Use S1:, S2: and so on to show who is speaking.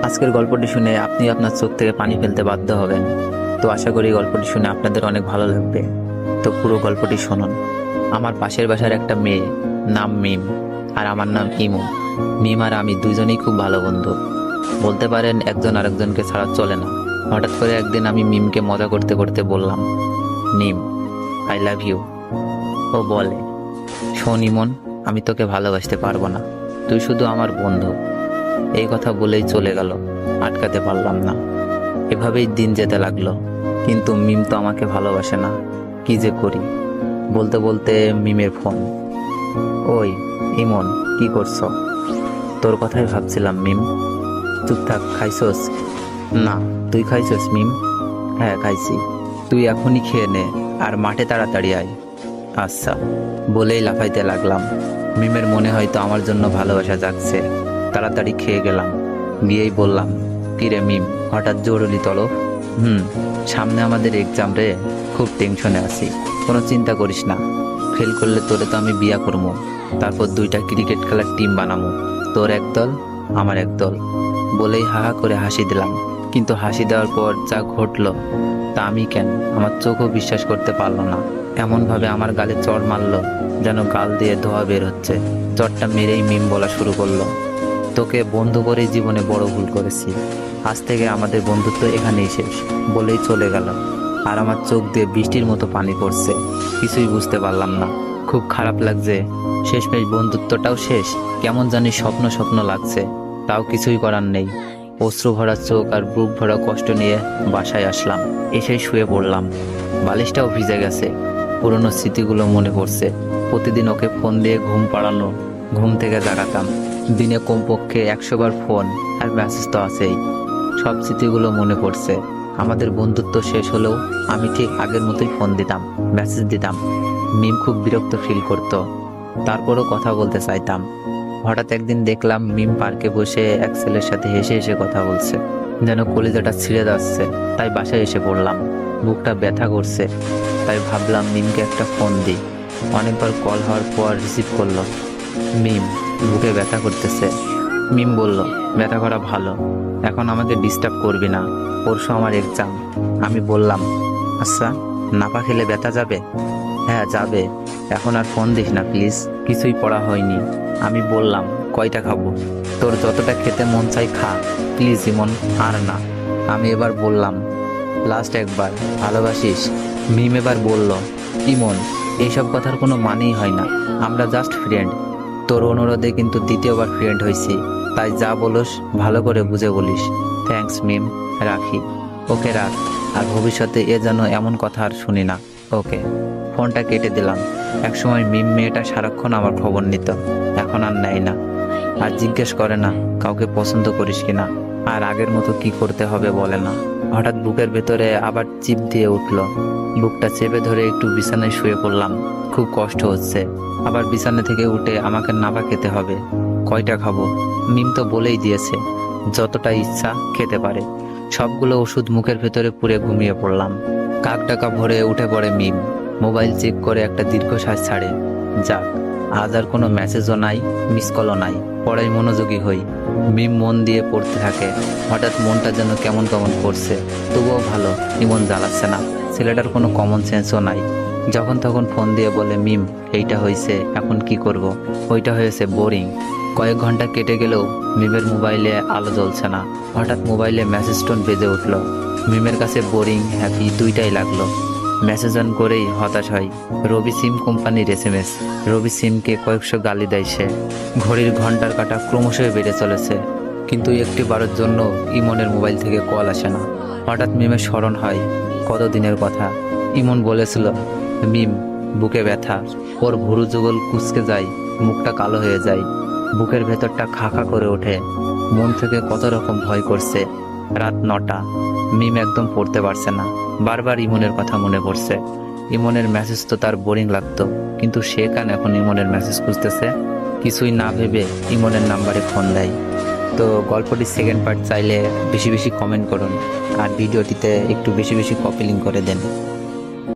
S1: আজকের গল্পটি শুনে আপনি আপনার চোখ থেকে পানি ফেলতে বাধ্য হবেন। তো আশা করি গল্পটি শুনে আপনাদের অনেক ভালো লাগবে। তো পুরো গল্পটি শুনুন। আমার পাশের বাসার একটা মেয়ে, নাম মিম, আর আমার নাম ইমু। মিম আর আমি দুইজনেই খুব ভালো বন্ধু, বলতে পারেন একজন আরেকজনকে ছাড়া চলে না। হঠাৎ করে একদিন আমি মিমকে মজা করতে করতে বললাম, মিম, আই লাভ ইউ। ও বলে, শোন ইমন, আমি তোকে ভালোবাসতে পারবো না, তুই শুধু আমার বন্ধু। এই কথা বলেই চলে গেল, আটকাতে পারলাম না। এভাবেই দিন যেতে লাগলো, কিন্তু মিম তো আমাকে ভালোবাসে না। কি যে করি। বলতে বলতে মিমের ফোন। ওই ইমন, কি করছো? তোর কথাই ভাবছিলাম মিম। চুপ থাক, খাইছস? না, তুই খাইছস মিম? হ্যাঁ খাইছি। তুই এখনই খেয়ে নে, আর মাঠে তাড়াতাড়ি আয়। আচ্ছা, বলেই লাফাইতে লাগলাম। মিমের মনে হয়তো আমার জন্য ভালোবাসা জাগছে। তাড়াতাড়ি খেয়ে গেলাম, গিয়েই বললাম, কিরে মিম, হঠাৎ জরুরি তলব? সামনে আমাদের এক্সাম রে, খুব টেনশনে আছি। কোনো চিন্তা করিস না, ফেল করলে তোরে তো আমি বিয়া করবো, তারপর 2টা ক্রিকেট খেলার টিম বানাবো, তোর এক দল আমার এক দল। বলেই হাহা করে হাসি দিলাম। কিন্তু হাসি দেওয়ার পর যা ঘটলো তা আমি কেন আমার চোখও বিশ্বাস করতে পারলো না। এমনভাবে আমার গালে চড় মারলো যেন গাল দিয়ে ধোয়া বের হচ্ছে। চড়টা মেরেই মিম বলা শুরু করলো, তোকে বন্ধু করেই জীবনে বড় ভুল করেছি, আজ থেকে আমাদের বন্ধুত্ব এখানেই শেষ। বলেই চলে গেল। আর আমার চোখ দিয়ে বৃষ্টির মতো পানি পড়ছে। কিছুই বুঝতে পারলাম না, খুব খারাপ লাগছে। শেষমেশ বন্ধুত্বটাও শেষ। কেমন জানি স্বপ্ন স্বপ্ন লাগছে, তাও কিছুই করার নেই। অশ্রু ভরা চোখ আর বুক ভরা কষ্ট নিয়ে বাসায় আসলাম। এসেই শুয়ে পড়লাম। বালিশটাও ভিজে গেছে। পুরনো স্মৃতিগুলো মনে পড়ছে। প্রতিদিন ওকে ফোন দিয়ে ঘুম পাড়ানো, ঘুম থেকে জাগাতাম। দিনে কমপক্ষে 100 বার ফোন আর মেসেজ তো আছেই। সব স্মৃতিগুলো মনে পড়ছে। আমাদের বন্ধুত্ব শেষ হলেও আমি ঠিক আগের মতোই ফোন দিতাম, মেসেজ দিতাম। মিম খুব বিরক্ত ফিল করতো, তারপরও কথা বলতে চাইতাম। হঠাৎ একদিন দেখলাম মিম পার্কে বসে এক ছেলের সাথে হেসে হেসে কথা বলছে, যেন কলিজাটা ছিঁড়ে যাচ্ছে। তাই বাসায় এসে পড়লাম। বুকটা ব্যথা করছে, তাই ভাবলাম মিমকে একটা ফোন দিই। অনেকবার কল হওয়ার পর রিসিভ করলো। মিম, বুকে ব্যথা করতেছে। মিম বলল, ব্যথা করা ভালো, এখন আমাকে ডিস্টার্ব করবি না, পরশু আমার এক্সাম। আমি বললাম, আচ্ছা, নাপা খেলে ব্যথা যাবে? হ্যাঁ যাবে, এখন আর ফোন দিস না প্লিজ, কিছুই পড়া হয়নি। আমি বললাম, কয়টা খাবো? তোর যতটা খেতে মন চাই খা, প্লিজ ইমন, আর না। আমি এবার বললাম, লাস্ট একবার, ভালোবাসিস? মিম এবার বলল, ইমন, এইসব কথার কোনো মানেই হয় না, আমরা জাস্ট ফ্রেন্ড। তোর অনুরোধে কিন্তু দ্বিতীয়বার ফ্রেন্ড হয়েছি, তাই যা বলোস ভালো করে বুঝে বলিস। থ্যাঙ্কস মিম, রাখি। ওকে রাখ, আর ভবিষ্যতে এ যেন এমন কথা আর শুনি না। ওকে। ফোনটা কেটে দিলাম। একসময় মিম মেয়েটা সারাক্ষণ আমার খবর নিত, এখন আর নেয় না। আর জিজ্ঞেস করে না কাউকে পছন্দ করিস কিনা, আর আগের মতো কি করতে হবে বলে না। হঠাৎ বুকের ভেতরে আবার চিপ দিয়ে উঠলো। বুকটা চেপে ধরে একটু বিছানায় শুয়ে পড়লাম। খুব কষ্ট হচ্ছে। আবার বিছানা থেকে উঠে আমাকে নাপা খেতে হবে। কয়টা খাবো? মিম তো বলেই দিয়েছে যতটা ইচ্ছা খেতে পারে। সবগুলো ওষুধ মুখের ভেতরে পুরে ঘুমিয়ে পড়লাম। কাক ডাকা ভরে উঠে পড়ে মিম। মোবাইল চেক করে একটা দীর্ঘশ্বাস ছাড়ে। যাক, আজ আর কোনো মেসেজও নাই, মিস কলও নাই। পড়াই মনোযোগী হই। মিম মন দিয়ে পড়তে থাকে। হঠাৎ মনটা যেন কেমন কেমন করছে। তবুও ভালো, ইমন জ্বালাচ্ছে না। ছেলেটার কোনো কমন সেন্সও নাই। যখন তখন ফোন দিয়ে বলে, মিম, এইটা হয়েছে, এখন কি করব? ওইটা হয়েছে, বোরিং। কয়েক ঘন্টা কেটে গেলেও মিমের মোবাইলে আলো জ্বলছে না। হঠাৎ মোবাইলে মেসেজ টোন বেজে উঠল। মিমের কাছে বোরিং হ্যাপি দুইটাই লাগলো। মেসেজ অন করেই হতাশ হয়। রবি সিম কোম্পানির SMS। রবি সিমকে কয়েকশো গালি দেয় সে। ঘড়ির ঘন্টার কাঁটা ক্রমশই বেড়ে চলেছে, কিন্তু একটি বারের জন্য ইমনের মোবাইল থেকে কল আসে না। হঠাৎ মিমের স্মরণ হয় কতদিনের কথা। ইমন বলেছিল, মিম, বুকে ব্যথা। ওর ভুরু যুগল কুঁচকে যায়, মুখটা কালো হয়ে যায়, বুকের ভেতরটা খা খা করে ওঠে। মন থেকে কত রকম ভয় করছে। রাত 9টা। মিম একদম পড়তে পারছে না। বারবার ইমনের কথা মনে পড়ছে। ইমনের মেসেজ তো তার বোরিং লাগতো, কিন্তু সে কেন এখন ইমনের মেসেজ খুঁজতেছে? কিছুই না ভেবে ইমনের নাম্বারে ফোন দেয়। তো গল্পটির সেকেন্ড পার্ট চাইলে বেশি বেশি কমেন্ট করুন, আর ভিডিওটিতে একটু বেশি বেশি কপি লিঙ্ক করে দেন।